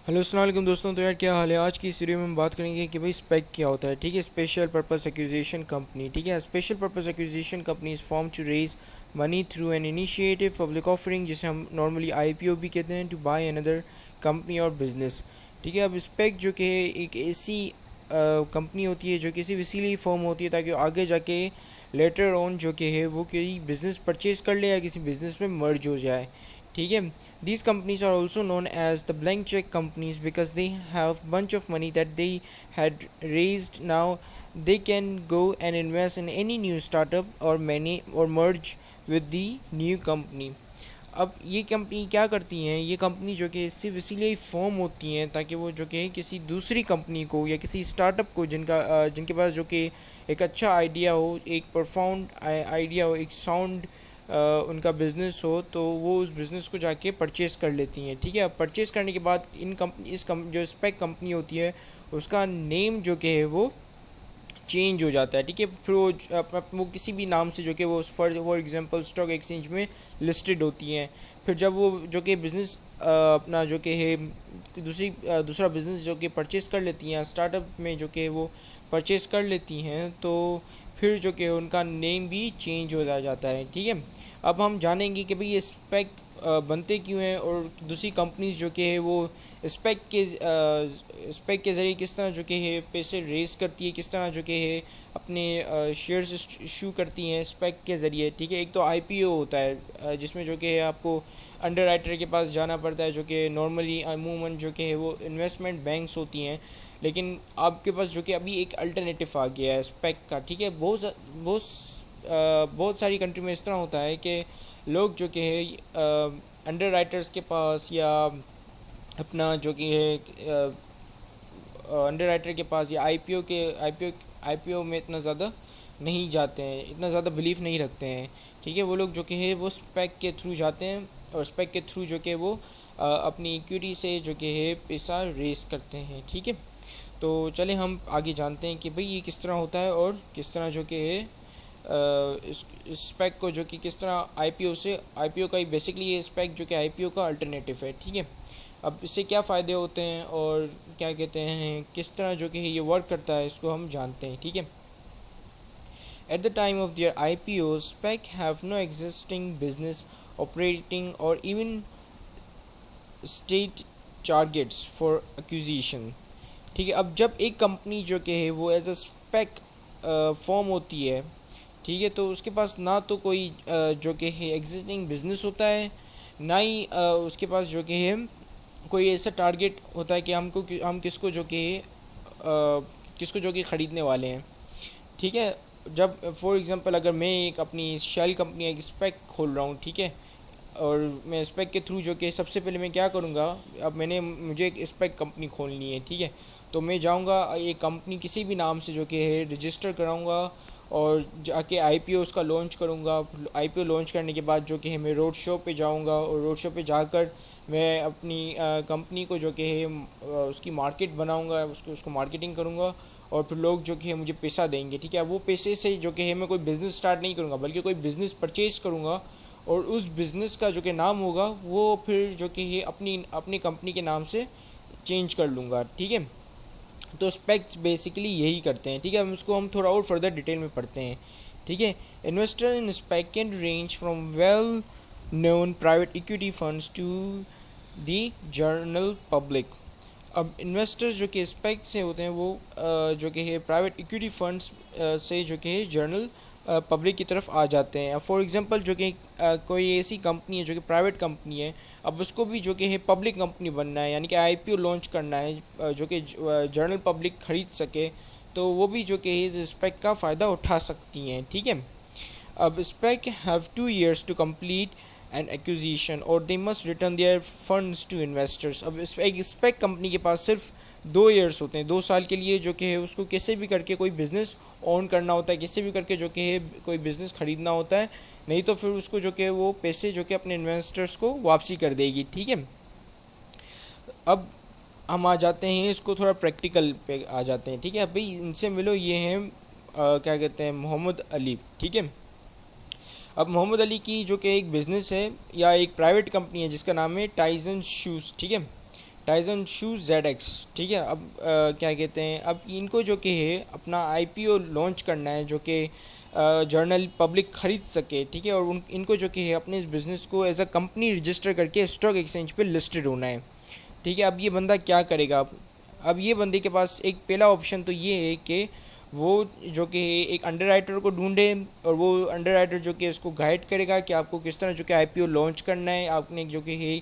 Hello अस्सलाम वालेकुम दोस्तों। तो यार क्या हाल है। आज की इस वीडियो में हम बात करेंगे कि भाई स्पेक क्या होता है। ठीक है, स्पेशल पर्पस एक्विजिशन कंपनी। ठीक है, special purpose acquisition company is form to raise money through an initiative public offering, जिसे हम नॉर्मली आईपीओ भी कहते हैं, टू बाय अनदर कंपनी और बिजनेस। ठीक है, अब स्पेक जो कि है एक ऐसी कंपनी होती है जो किसी वसीली फॉर्म होती है ताकि आगे जाके लेटर ऑन जो कि है वो कोई बिज़नेस परचेज कर ले या किसी बिज़नेस में मर्ज हो जाए। ठीक है, these companies are also known as the blank check companies because they have bunch of money that they had raised. Now they can go and invest in any new startup or many or merge with the new company. अब ये company क्या करती हैं, ये company जो कि सिर्फ इसीलिए फॉर्म होती हैं ताकि वो जो कि किसी दूसरी कंपनी को या किसी स्टार्टअप को जिनके पास जो कि एक अच्छा आइडिया हो, एक परफाउंड आइडिया हो, एक साउंड उनका बिज़नेस हो, तो वो उस बिज़नेस को जाके परचेज़ कर लेती हैं। ठीक है, अब परचेज़ करने के बाद जो स्पेक कंपनी होती है उसका नेम जो कि है वो चेंज हो जाता है। ठीक है, फिर वो किसी भी नाम से जो कि वो फॉर एग्जांपल स्टॉक एक्सचेंज में लिस्टेड होती हैं। फिर जब वो जो कि बिज़नेस अपना जो कि है दूसरा बिज़नेस जो कि परचेज़ कर लेती हैं, स्टार्टअप में जो कि वो परचेज़ कर लेती हैं, तो फिर जो कि उनका नेम भी चेंज हो जाता है। ठीक है, अब हम जानेंगे कि भाई ये स्पेक बनते क्यों हैं और दूसरी कंपनीज जो कि है वो स्पेक के ज़रिए किस तरह जो कि है पैसे रेस करती है, किस तरह जो कि है अपने शेयर्स इशू करती हैं स्पेक के ज़रिए। ठीक है, एक तो आईपीओ होता है जिसमें जो कि है आपको अंडर राइटर के पास जाना पड़ता है, जो कि नॉर्मली अमूमन जो कि है वो इन्वेस्टमेंट बैंक्स होती हैं, लेकिन आपके पास जो कि अभी एक अल्टरनेटिव आ गया है स्पेक का। ठीक है, बहुत सारी कंट्री में इस तरह होता है कि लोग जो कि है अंडर राइटर्स के पास या अपना जो कि है अंडर राइटर के पास या आईपीओ में इतना ज़्यादा नहीं जाते हैं, इतना ज़्यादा बिलीफ नहीं रखते हैं। ठीक है, वो लोग जो कि है वो स्पेक के थ्रू जाते हैं और स्पेक के थ्रू जो कि वो अपनी इक्विटी से जो कि है पैसा रेस करते हैं। ठीक है, तो चले हम आगे जानते हैं कि भाई ये किस तरह होता है और किस तरह जो कि है इस स्पेक को जो कि किस तरह आईपीओ का ही बेसिकली ये स्पेक जो कि आईपीओ का अल्टरनेटिव है। ठीक है, अब इससे क्या फ़ायदे होते हैं और क्या कहते हैं किस तरह जो कि ये वर्क करता है इसको हम जानते हैं। ठीक है, at the time of their IPO SPAC have no existing business operating और even state targets for acquisition. ठीक है, अब जब एक कंपनी जो कि है वो एज अ स्पेक फॉर्म होती है, ठीक है, तो उसके पास ना तो कोई जो कि है एग्जिस्टिंग बिजनेस होता है, ना ही उसके पास जो कि है कोई ऐसा टारगेट होता है कि हम किसको जो कि ख़रीदने वाले हैं। ठीक है, जब फॉर एग्ज़ाम्पल अगर मैं एक अपनी शेल कंपनी एक स्पेक खोल रहा हूँ, ठीक है, और मैं स्पेक के थ्रू जो कि सबसे पहले मैं क्या करूँगा, अब मुझे एक स्पेक कंपनी खोलनी है। ठीक है, तो मैं जाऊँगा एक कंपनी किसी भी नाम से जो कि है रजिस्टर कराऊँगा और जाके आईपीओ उसका लॉन्च करूँगा। आईपीओ लॉन्च करने के बाद जो कि है मैं रोड शो पे जाऊँगा और रोड शो पे जाकर मैं अपनी कंपनी को जो कि है उसकी मार्केट बनाऊँगा, उसको मार्केटिंग करूँगा और फिर लोग जो कि है मुझे पैसा देंगे। ठीक है, वो पैसे से जो कि है मैं कोई बिज़नेस स्टार्ट नहीं करूँगा बल्कि कोई बिज़नेस परचेज करूँगा और उस बिज़नेस का जो कि नाम होगा वो फिर जो कि है अपनी अपनी कंपनी के नाम से चेंज कर लूँगा। ठीक है, तो स्पेक्स बेसिकली यही करते हैं। ठीक है, हम थोड़ा और फर्दर डिटेल में पढ़ते हैं। ठीक है, investor in SPAC can range from well known private equity funds to the general public. अब इन्वेस्टर्स जो कि स्पेक से होते हैं वो जो कि है प्राइवेट इक्विटी फंड्स से जो कि है जर्नल पब्लिक की तरफ आ जाते हैं। फॉर एग्जांपल जो कि कोई ऐसी कंपनी है जो कि प्राइवेट कंपनी है, अब उसको भी जो कि है पब्लिक कंपनी बनना है, यानी कि आईपीओ लॉन्च करना है जो कि जर्नल पब्लिक खरीद सके, तो वो भी जो कि इस स्पेक का फ़ायदा उठा सकती हैं। ठीक है, अब SPAC have 2 years to complete and acquisition और they must return their funds to investors. अब एक स्पेक कंपनी के पास सिर्फ 2 years होते हैं, 2 साल के लिए जो कि है उसको कैसे भी करके कोई बिज़नेस ऑन करना होता है, कैसे भी करके जो कि है कोई बिज़नेस ख़रीदना होता है, नहीं तो फिर उसको जो कि वो पैसे जो कि अपने इन्वेस्टर्स को वापसी कर देगी। ठीक है, अब हम आ जाते हैं इसको थोड़ा प्रैक्टिकल पे आ जाते हैं। ठीक है, भाई इनसे मिलो, ये हैं क्या कहते हैं मोहम्मद अली। ठीक है, अब मोहम्मद अली की जो कि एक बिज़नेस है या एक प्राइवेट कंपनी है जिसका नाम है टाइजन शूज़। ठीक है, टाइजन शूज ZX, ठीक है। अब क्या कहते हैं, अब इनको जो कि है अपना IPO लॉन्च करना है जो कि जर्नल पब्लिक खरीद सके, ठीक है। और इनको जो कि है अपने इस बिज़नेस को एज अ कंपनी रजिस्टर करके स्टॉक एक्सचेंज पे लिस्टेड होना है, ठीक है। अब ये बंदा क्या करेगा? अब ये बंदे के पास एक पहला ऑप्शन तो ये है कि वो जो कि एक अंडरराइटर को ढूंढे, और वो अंडरराइटर जो कि इसको गाइड करेगा कि आपको किस तरह जो कि IPO लॉन्च करना है, आपने जो कि है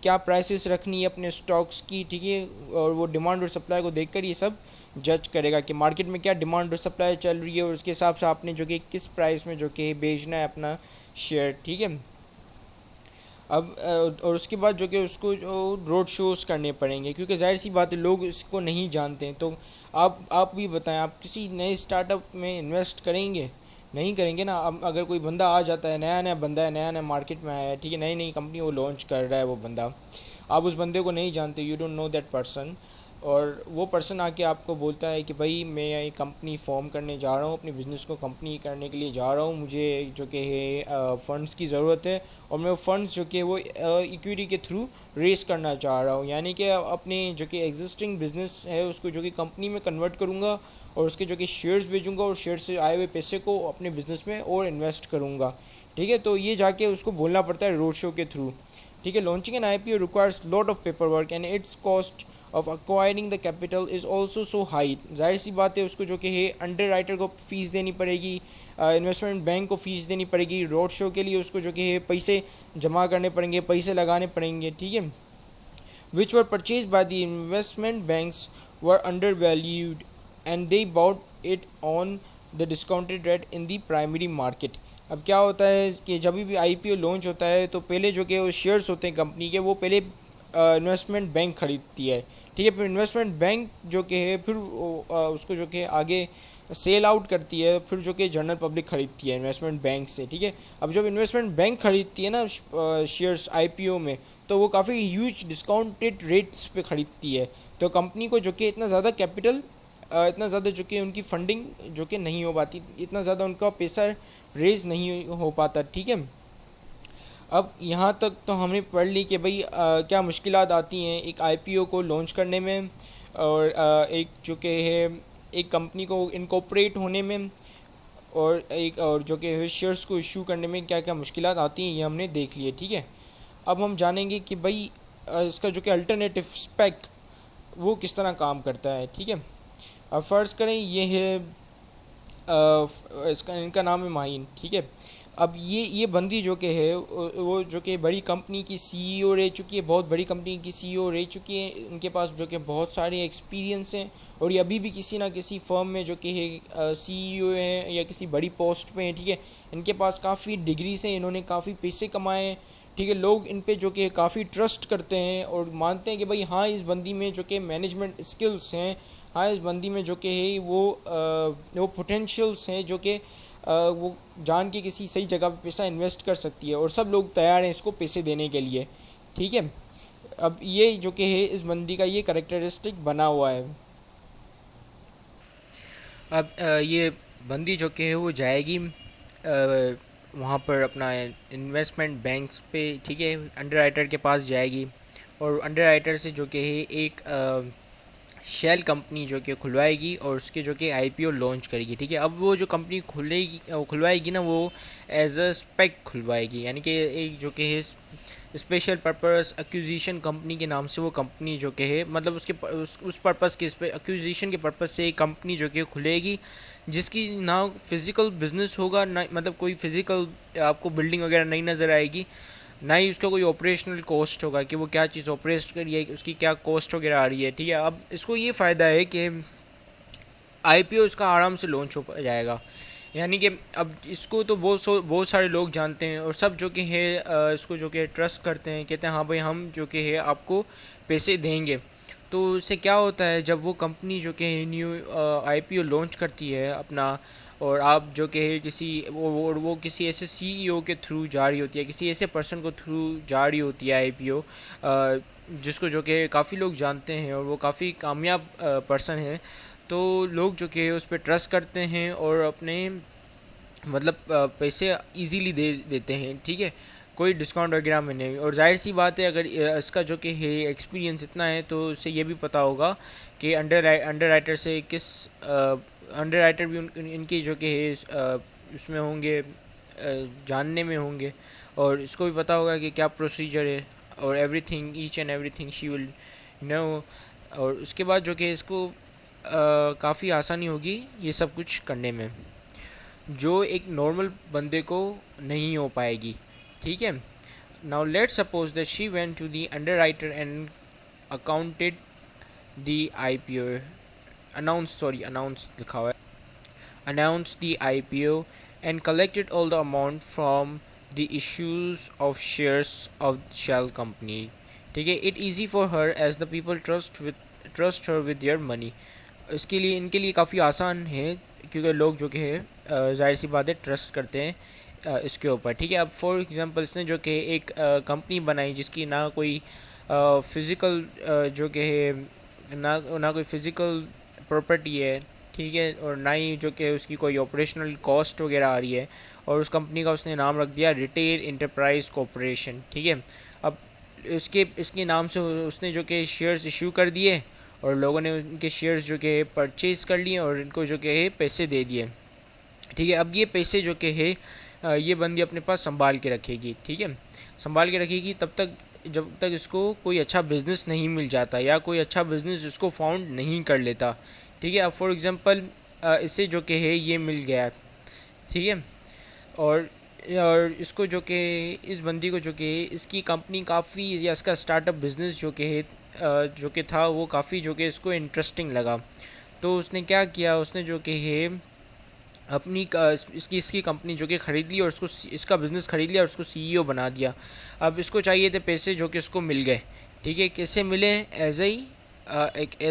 क्या प्राइसेस रखनी है अपने स्टॉक्स की, ठीक है। और वो डिमांड और सप्लाई को देखकर ये सब जज करेगा कि मार्केट में क्या डिमांड और सप्लाई चल रही है, और उसके हिसाब से आपने जो कि किस प्राइस में जो कि बेचना है अपना शेयर, ठीक है। अब और उसके बाद जो कि उसको जो रोड शोज़ करने पड़ेंगे, क्योंकि जाहिर सी बात है लोग इसको नहीं जानते हैं। तो आप भी बताएं, आप किसी नए स्टार्टअप में इन्वेस्ट करेंगे? नहीं करेंगे ना। अब अगर कोई बंदा आ जाता है, नया नया बंदा है, नया नया मार्केट में आया है, ठीक है, नई नई कंपनी वो लॉन्च कर रहा है, वो बंदा, आप उस बंदे को नहीं जानते, you don't know that person, और वो पर्सन आके आपको बोलता है कि भाई मैं ये कंपनी फॉर्म करने जा रहा हूँ, अपने बिज़नेस को कंपनी करने के लिए जा रहा हूँ, मुझे जो कि है फ़ंड्स की ज़रूरत है, और मैं वो फ़ंड्स जो कि वो इक्विटी के थ्रू रेस करना चाह रहा हूँ, यानी कि अपने जो कि एग्जिस्टिंग बिज़नेस है उसको जो कि कंपनी में कन्वर्ट करूँगा, और उसके जो कि शेयर्स बेचूँगा, और शेयर से आए हुए पैसे को अपने बिज़नेस में और इन्वेस्ट करूँगा, ठीक है। तो ये जाके उसको बोलना पड़ता है रोड शो के थ्रू, ठीक है। Launching N IPO requires lot of paper work and it's cost of acquiring the capital is also so high. जाहिर सी बात है उसको जो कि है अंडर राइटर को फ़ीस देनी पड़ेगी, इन्वेस्टमेंट बैंक को फ़ीस देनी पड़ेगी, रोड शो के लिए उसको जो कि है पैसे जमा करने पड़ेंगे, पैसे लगाने पड़ेंगे, ठीक है। Which were purchase by the investment banks were under valued and they bought it on the discounted rate in the primary market. अब क्या होता है कि जब भी IPO लॉन्च होता है तो पहले जो कि वो शेयर्स होते हैं कंपनी के, वो पहले इन्वेस्टमेंट बैंक खरीदती है, ठीक है। फिर इन्वेस्टमेंट बैंक जो कि है फिर उसको जो कि आगे सेल आउट करती है, फिर जो कि जनरल पब्लिक खरीदती है इन्वेस्टमेंट बैंक से, ठीक है। अब जब इन्वेस्टमेंट बैंक खरीदती है ना शेयर्स IPO में, तो वो काफ़ी ह्यूज डिस्काउंटेड रेट्स पे खरीदती है, तो कंपनी को जो कि इतना ज़्यादा कैपिटल, इतना ज़्यादा जो कि उनकी फंडिंग जो कि नहीं हो पाती, इतना ज़्यादा उनका पैसा रेज नहीं हो पाता, ठीक है। अब यहाँ तक तो हमने पढ़ ली कि भाई क्या मुश्किलात आती हैं एक IPO को लॉन्च करने में, और एक जो कि है एक कंपनी को इनकॉर्पोरेट होने में, और जो कि शेयर्स को इशू करने में क्या क्या मुश्किलात आती हैं, ये हमने देख लिए, ठीक है। अब हम जानेंगे कि भाई इसका जो कि अल्टरनेटिव स्पेक वो किस तरह काम करता है, ठीक है। अब फ़र्ज़ करें ये है इसका इनका नाम है माहिन, ठीक है। अब ये बंदी जो कि है वो जो कि बड़ी कंपनी की CEO रह चुकी है, बहुत बड़ी कंपनी की CEO रह चुकी है, इनके पास जो कि बहुत सारे एक्सपीरियंस हैं, और ये अभी भी किसी ना किसी फर्म में जो कि है CEO है या किसी बड़ी पोस्ट पे हैं, ठीक है। इनके पास काफ़ी डिग्रीज हैं, इन्होंने काफ़ी पैसे कमाए हैं, ठीक है। लोग इन पे जो कि काफ़ी ट्रस्ट करते हैं और मानते हैं कि भाई हाँ इस बंदी में जो कि मैनेजमेंट स्किल्स हैं, हाँ इस बंदी में जो कि है वो पोटेंशियल्स हैं जो कि वो जान के किसी सही जगह पे पैसा इन्वेस्ट कर सकती है, और सब लोग तैयार हैं इसको पैसे देने के लिए, ठीक है। अब ये जो कि है इस बंदी का ये करेक्टरिस्टिक बना हुआ है। अब ये बंदी जो कि है वो जाएगी वहाँ पर अपना इन्वेस्टमेंट बैंक्स पे, ठीक है, अंडरराइटर के पास जाएगी, और अंडरराइटर से जो कि है एक शेल कंपनी जो कि खुलवाएगी, और उसके जो कि IPO लॉन्च करेगी, ठीक है। अब वो जो कंपनी खुलवाएगी ना, वो एज अ स्पेक खुलवाएगी, यानी कि एक जो कि है स्पेशल पर्पस एक्विजिशन कंपनी के नाम से वो कंपनी जो कि है, मतलब उस पर्पस के एक्विजिशन के पर्पस से एक कंपनी जो कि खुलेगी, जिसकी ना फिज़िकल बिजनेस होगा, ना मतलब कोई फिज़िकल आपको बिल्डिंग वगैरह नहीं नज़र आएगी, ना ही उसका कोई ऑपरेशनल कॉस्ट होगा कि वो क्या चीज़ ऑपरेट कर रही है, उसकी क्या कॉस्ट वगैरह आ रही है, ठीक है। अब इसको ये फ़ायदा है कि IPO इसका आराम से लॉन्च हो जाएगा, यानी कि अब इसको तो बहुत सारे लोग जानते हैं, और सब जो कि है इसको जो कि ट्रस्ट करते हैं, कहते हैं हाँ भाई हम जो कि है आपको पैसे देंगे। तो इससे क्या होता है, जब वो कंपनी जो कि न्यू IPO लॉन्च करती है अपना, और आप जो कि किसी वो किसी ऐसे CEO के थ्रू जा रही होती है, किसी ऐसे पर्सन को थ्रू जा रही होती है IPO, जिसको जो कि काफ़ी लोग जानते हैं और वो काफ़ी कामयाब पर्सन है, तो लोग जो कि उस पर ट्रस्ट करते हैं और अपने मतलब पैसे इजीली दे देते हैं, ठीक है। कोई डिस्काउंट वगैरह में नहीं। और जाहिर सी बात है, अगर इसका जो कि है एक्सपीरियंस इतना है तो उसे ये भी पता होगा कि अंडर राइटर से किस अंडर राइटर भी इनकी जो कि है उसमें होंगे, जानने में होंगे, और इसको भी पता होगा कि क्या प्रोसीजर है और everything, each and everything she will know. और उसके बाद जो कि इसको काफ़ी आसानी होगी ये सब कुछ करने में, जो एक नॉर्मल बंदे को नहीं हो पाएगी। ठीक है। Now let's suppose that she went to the underwriter and accounted the IPO, announce लिखा हुआ है, announce the IPO and collected all the amount from the issues of shares of shell company. ठीक है। It easy for her as the people trust her with their money. इसके लिए, इनके लिए काफ़ी आसान है, क्योंकि लोग जो कि है जाहिर सी बात है ट्रस्ट करते हैं इसके ऊपर। ठीक है। अब फॉर एग्जांपल इसने जो कि एक कंपनी बनाई जिसकी ना कोई फिज़िकल जो कि है ना कोई फिज़िकल प्रॉपर्टी है। ठीक है। और ना ही जो कि उसकी कोई ऑपरेशनल कॉस्ट वगैरह आ रही है, और उस कंपनी का उसने नाम रख दिया रिटेल इंटरप्राइज कॉरपोरेशन। ठीक है। अब इसके नाम से उसने जो कि शेयर्स इशू कर दिए, और लोगों ने उनके शेयर्स जो कि परचेज़ कर लिए और इनको जो कि है पैसे दे दिए। ठीक है। अब ये पैसे जो कि है ये बंदी अपने पास संभाल के रखेगी। ठीक है। संभाल के रखेगी तब तक जब तक इसको कोई अच्छा बिज़नेस नहीं मिल जाता, या कोई अच्छा बिज़नेस इसको फाउंड नहीं कर लेता। ठीक है। अब फॉर एग्जांपल इसे जो कि है ये मिल गया। ठीक है। और इसको जो कि इस बंदी को जो कि इसकी कंपनी काफ़ी, या इसका स्टार्टअप बिज़नेस जो कि है जो कि था वो काफ़ी जो कि इसको इंटरेस्टिंग लगा। तो उसने क्या किया, उसने जो कि है अपनी इसकी कंपनी जो कि ख़रीद ली, और उसको इसका बिज़नेस ख़रीद लिया और उसको सीईओ बना दिया। अब इसको चाहिए थे पैसे, जो कि इसको मिल गए। ठीक है। कैसे मिले? As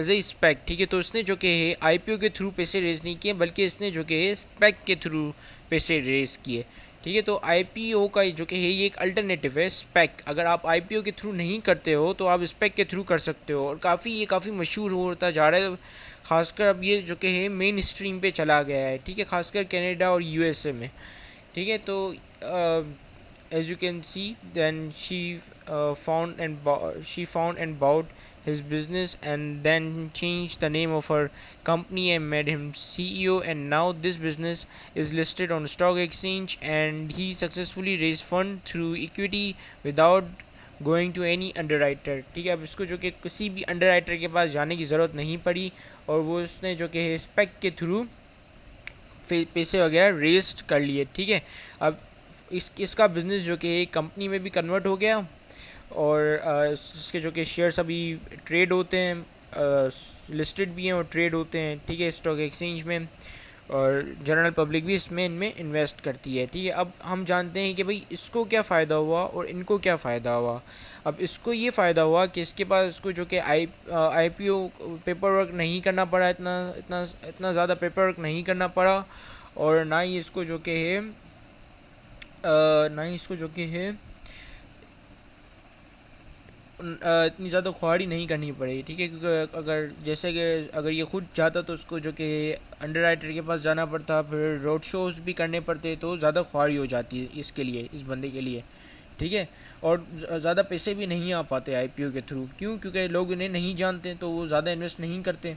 a SPAC. ठीक है। तो इसने जो कि है आईपीओ के थ्रू पैसे रेज़ नहीं किए, बल्कि इसने जो कि है स्पेक के थ्रू पैसे रेज़ किए। ठीक है। तो आईपीओ का जो कि है ये एक अल्टरनेटिव है स्पेक। अगर आप आईपीओ के थ्रू नहीं करते हो तो आप स्पेक के थ्रू कर सकते हो, और ये काफ़ी मशहूर होता जा रहा है। खासकर अब ये जो कि है मेन स्ट्रीम पे चला गया है। ठीक है। खासकर कनाडा और यूएसए में। ठीक है। तो as you can see then she found and about his business, and then changed the name of her company and made him CEO, and now this business is listed on stock exchange, and he successfully raised fund through equity without going to any underwriter। ठीक है। अब इसको जो कि किसी भी underwriter के पास जाने की ज़रूरत नहीं पड़ी, और वो उसने जो कि स्पेक के थ्रू पैसे वगैरह रेस्ट कर लिए। ठीक है। अब इसका बिज़नेस जो कि कंपनी में भी कन्वर्ट हो गया, और इसके जो कि शेयर्स अभी ट्रेड होते हैं, लिस्टेड भी हैं और ट्रेड होते हैं। ठीक है। स्टॉक एक्सचेंज में, और जनरल पब्लिक भी इनमें इन्वेस्ट करती है। ठीक है। अब हम जानते हैं कि भाई इसको क्या फ़ायदा हुआ और इनको क्या फ़ायदा हुआ। अब इसको ये फ़ायदा हुआ कि इसके पास इसको जो कि आईपीओ पेपर वर्क नहीं करना पड़ा, इतना ज़्यादा पेपर वर्क नहीं करना पड़ा, और ना ही इसको जो कि है इतनी ज़्यादा ख्वारी नहीं करनी पड़ेगी। ठीक है। क्योंकि अगर ये खुद चाहता तो उसको जो कि अंडरराइटर के पास जाना पड़ता, फिर रोड शोज़ भी करने पड़ते, तो ज़्यादा ख्वारी हो जाती है इसके लिए, इस बंदे के लिए। ठीक है। और ज़्यादा पैसे भी नहीं आ पाते आईपीओ के थ्रू। क्यों? क्योंकि लोग इन्हें नहीं जानते, तो वो ज़्यादा इन्वेस्ट नहीं करते।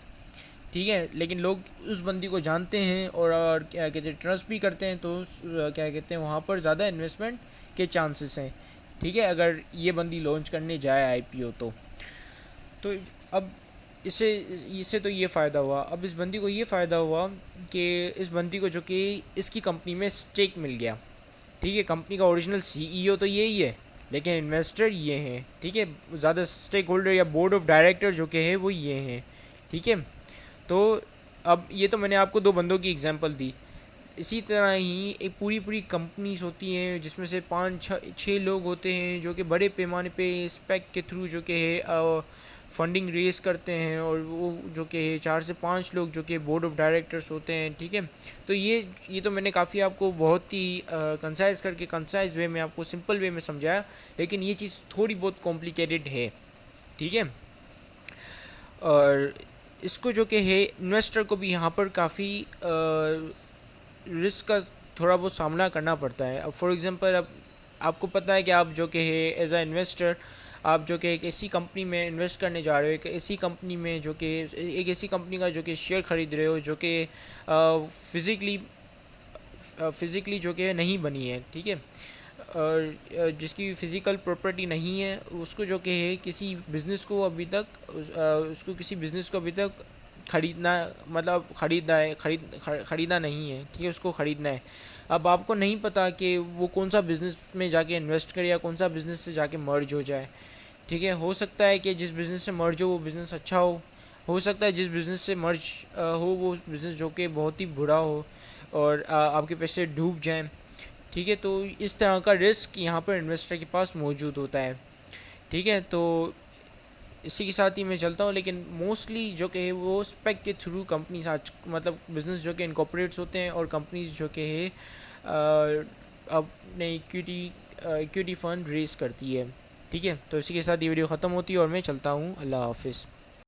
ठीक है। लेकिन लोग उस बंदी को जानते हैं, और क्या कहते हैं, ट्रस्ट भी करते हैं, तो क्या कहते हैं, वहाँ पर ज़्यादा इन्वेस्टमेंट के चांसेस हैं। ठीक है। अगर ये बंदी लॉन्च करने जाए आईपीओ तो अब इससे तो ये फ़ायदा हुआ। अब इस बंदी को ये फ़ायदा हुआ कि इस बंदी को जो कि इसकी कंपनी में स्टेक मिल गया। ठीक है। कंपनी का ओरिजिनल सीईओ तो यही है, लेकिन इन्वेस्टर ये हैं। ठीक है। ज़्यादा स्टेक होल्डर या बोर्ड ऑफ डायरेक्टर जो कि है वो ये हैं। ठीक है। तो अब ये तो मैंने आपको 2 बंदों की एग्जांपल दी। इसी तरह ही एक पूरी कंपनीज होती हैं, जिसमें से 5-6 लोग होते हैं जो कि बड़े पैमाने पे स्पेक के थ्रू जो कि है फंडिंग रेज करते हैं, और वो जो कि 4 से 5 लोग जो कि बोर्ड ऑफ डायरेक्टर्स होते हैं। ठीक है। तो ये तो मैंने काफ़ी आपको बहुत ही कंसाइज वे में आपको सिंपल वे में समझाया, लेकिन ये चीज़ थोड़ी बहुत कॉम्प्लिकेटेड है। ठीक है। और इसको जो कि है इन्वेस्टर को भी यहाँ पर काफ़ी रिस्क का थोड़ा बहुत सामना करना पड़ता है। अब फॉर एग्जांपल अब आपको पता है कि आप जो कि है एज अ इन्वेस्टर, आप जो कि एक ऐसी कंपनी में इन्वेस्ट करने जा रहे हो, एक ऐसी कंपनी में जो कि एक ऐसी कंपनी का जो कि शेयर ख़रीद रहे हो जो कि फिज़िकली जो कि नहीं बनी है, ठीक है, और जिसकी फ़िज़िकल प्रॉपर्टी नहीं है, उसको जो कि है किसी बिज़नेस को अभी तक उसको किसी बिज़नेस को अभी तक ख़रीदना, मतलब ख़रीदना नहीं है, ठीक है, उसको ख़रीदना है। अब आपको नहीं पता कि वो कौन सा बिज़नेस में जाके इन्वेस्ट करे या कौन सा बिज़नेस से जाके मर्ज हो जाए, ठीक है। हो सकता है कि जिस बिज़नेस से मर्ज हो वो बिज़नेस अच्छा हो सकता है जिस बिज़नेस से मर्ज हो वो बिज़नेस जो कि बहुत ही बुरा हो और आपके पैसे डूब जाएं, ठीक है। तो इस तरह का रिस्क यहाँ पर इन्वेस्टर के पास मौजूद होता है, ठीक है। तो इसी के साथ ही मैं चलता हूँ, लेकिन मोस्टली जो कि है वो स्पेक के थ्रू कंपनीज आज मतलब बिज़नेस जो कि इनकॉर्पोरेट्स होते हैं और कंपनीज जो कि है अपने इक्विटी फ़ंड रेज़ करती है, ठीक है। तो इसी के साथ ये वीडियो ख़त्म होती है और मैं चलता हूँ। अल्लाह हाफिज़।